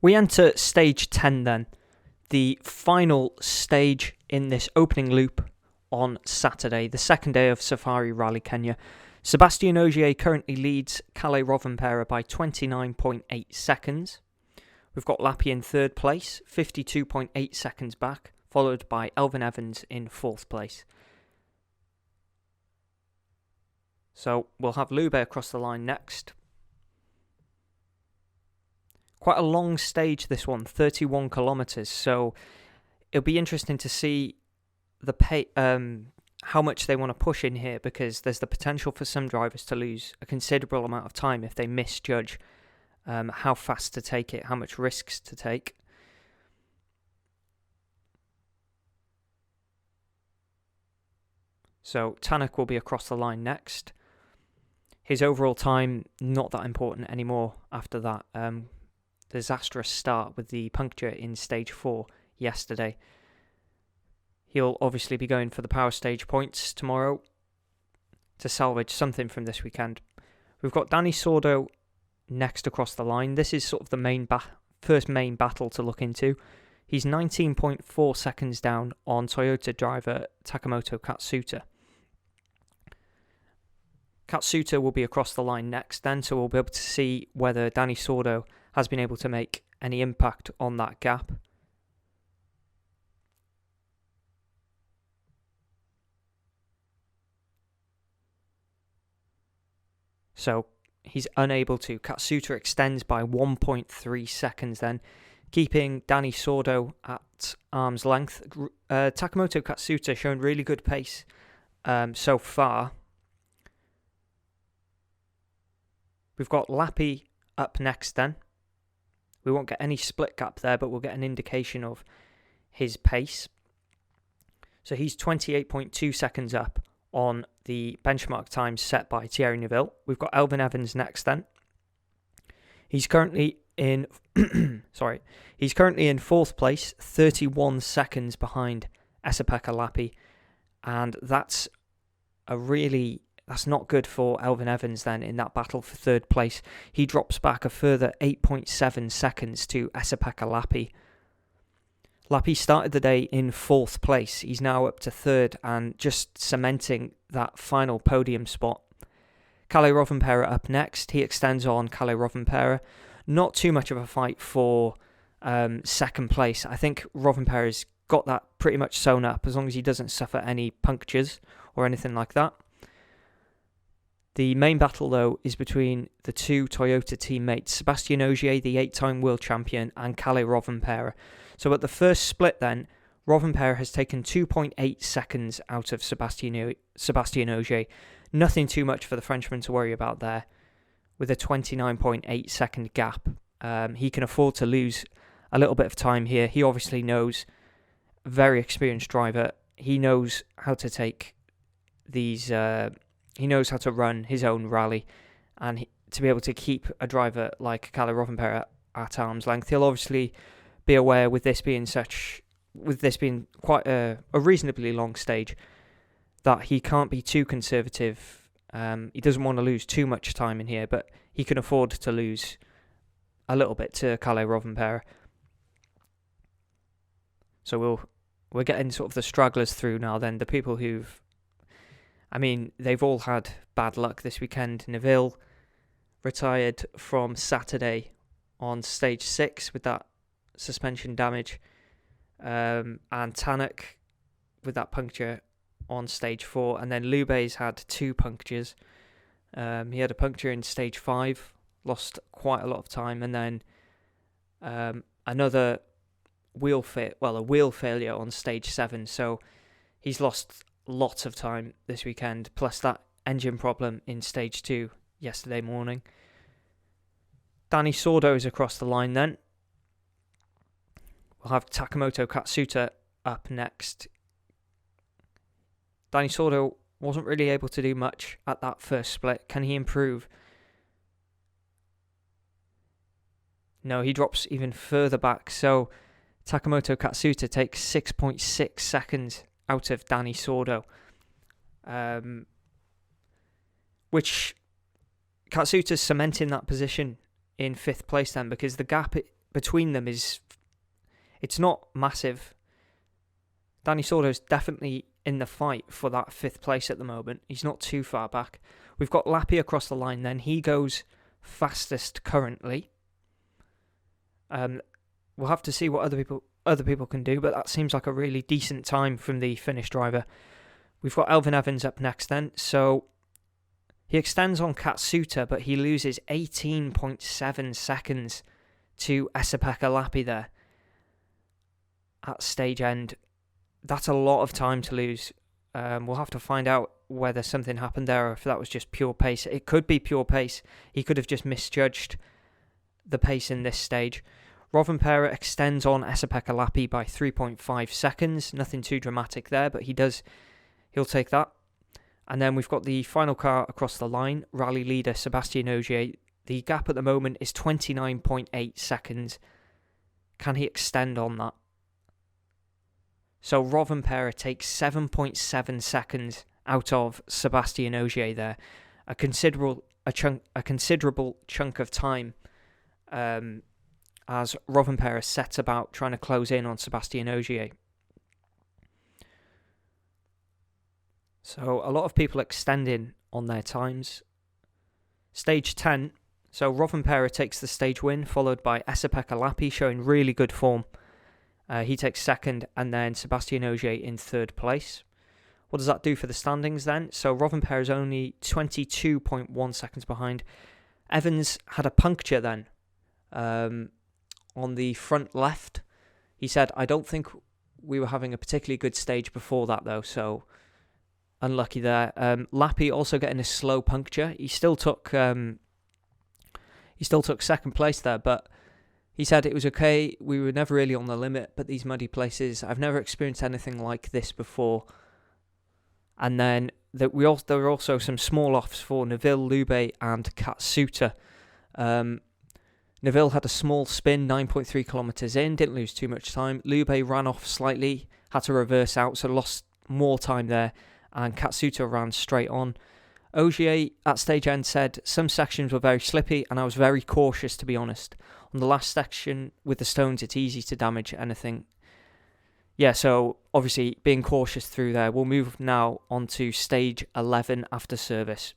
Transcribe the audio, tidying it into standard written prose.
We enter stage 10 then, the final stage in this opening loop on Saturday, the second day of Safari Rally Kenya. Sébastien Ogier currently leads Kalle Rovanperä by 29.8 seconds. We've got Lappi in third place, 52.8 seconds back, followed by Elfyn Evans in fourth place. So we'll have Lube across the line next. Quite a long stage this one, 31 kilometres, so it'll be interesting to see how much they want to push in here, because there's the potential for some drivers to lose a considerable amount of time if they misjudge how fast to take it, how much risks to take. So Tanak will be across the line next. His overall time, not that important anymore after that disastrous start with the puncture in stage 4 yesterday. He'll obviously be going for the power stage points tomorrow to salvage something from this weekend. We've got Dani Sordo next across the line. This is sort of the first main battle to look into. He's 19.4 seconds down on Toyota driver Takamoto Katsuta. Katsuta will be across the line next then, so we'll be able to see whether Dani Sordo has been able to make any impact on that gap. So he's unable to. Katsuta extends by 1.3 seconds then, keeping Dani Sordo at arm's length. Takamoto Katsuta showing really good pace so far. We've got Lappi up next then. We won't get any split gap there, but we'll get an indication of his pace. So he's 28.2 seconds up on the benchmark time set by Thierry Neuville. We've got Elfyn Evans next then. He's currently in he's currently in fourth place, 31 seconds behind Esa-Pekka Lappi, and that's not good for Elfyn Evans then in that battle for third place. He drops back a further 8.7 seconds to Esa-Pekka Lappi. Lappi started the day in fourth place. He's now up to third and just cementing that final podium spot. Kalle Rovanperä up next. He extends on Kalle Rovanperä. Not too much of a fight for second place. I think Rovanperä's got that pretty much sewn up as long as he doesn't suffer any punctures or anything like that. The main battle, though, is between the two Toyota teammates, Sébastien Ogier, the 8-time world champion, and Kalle Rovanperä. So at the first split then, Rovanperä has taken 2.8 seconds out of Sébastien Ogier. Nothing too much for the Frenchman to worry about there, with a 29.8 second gap. He can afford to lose a little bit of time here. He obviously knows, very experienced driver, he knows how to take these... he knows how to run his own rally, and to be able to keep a driver like Kalle Rovanperä at arm's length. He'll obviously be aware, with this being quite a reasonably long stage, that he can't be too conservative. He doesn't want to lose too much time in here, but he can afford to lose a little bit to Kalle Rovanperä. So we're getting sort of the stragglers through now then, the people they've all had bad luck this weekend. Neuville retired from Saturday on stage 6 with that suspension damage. And Tanak with that puncture on stage 4. And then Lube's had 2 punctures. He had a puncture in stage 5, lost quite a lot of time. And then another wheel failure on stage 7. So he's lost lots of time this weekend, plus that engine problem in stage 2 yesterday morning. Dani Sordo is across the line then. We'll have Takamoto Katsuta up next. Dani Sordo wasn't really able to do much at that first split. Can he improve? No, he drops even further back. So Takamoto Katsuta takes 6.6 seconds out of Dani Sordo, which Katsuta's cementing that position in 5th place then, because the gap between them it's not massive. Danny Sordo's definitely in the fight for that 5th place at the moment. He's not too far back. We've got Lappi across the line then. He goes fastest currently. We'll have to see what other people can do, but that seems like a really decent time from the Finnish driver. We've got Elfyn Evans up next then. So he extends on Katsuta, but he loses 18.7 seconds to Esa-Pekka Lappi there at stage end. That's a lot of time to lose. We'll have to find out whether something happened there or if that was just pure pace. It could be pure pace. He could have just misjudged the pace in this stage. Rovanperä extends on Esa-Pekka Lappi by 3.5 seconds. Nothing too dramatic there, but he'll take that. And then we've got the final car across the line, rally leader Sébastien Ogier. The gap at the moment is 29.8 seconds. Can he extend on that? So Rovanperä takes 7.7 seconds out of Sébastien Ogier there. A considerable chunk of time as Rovanperä sets about trying to close in on Sébastien Ogier. So a lot of people extending on their times. Stage 10. So Rovanperä takes the stage win, followed by Esa-Pekka Lappi showing really good form. He takes second, and then Sébastien Ogier in 3rd place. What does that do for the standings then? So Rovanperä is only 22.1 seconds behind. Evans had a puncture then on the front left. He said, I don't think we were having a particularly good stage before that though, so unlucky there. Lappi also getting a slow puncture. He still took second place there, but he said it was okay. We were never really on the limit, but these muddy places, I've never experienced anything like this before. And then there were also some small offs for Neville, Lube, and Katsuta. Neville had a small spin, 9.3 kilometres in, didn't lose too much time. Lube ran off slightly, had to reverse out, so lost more time there. And Katsuta ran straight on. Ogier at stage end said, some sections were very slippy and I was very cautious, to be honest. On the last section with the stones, it's easy to damage anything. Yeah, so obviously being cautious through there. We'll move now on to stage 11 after service.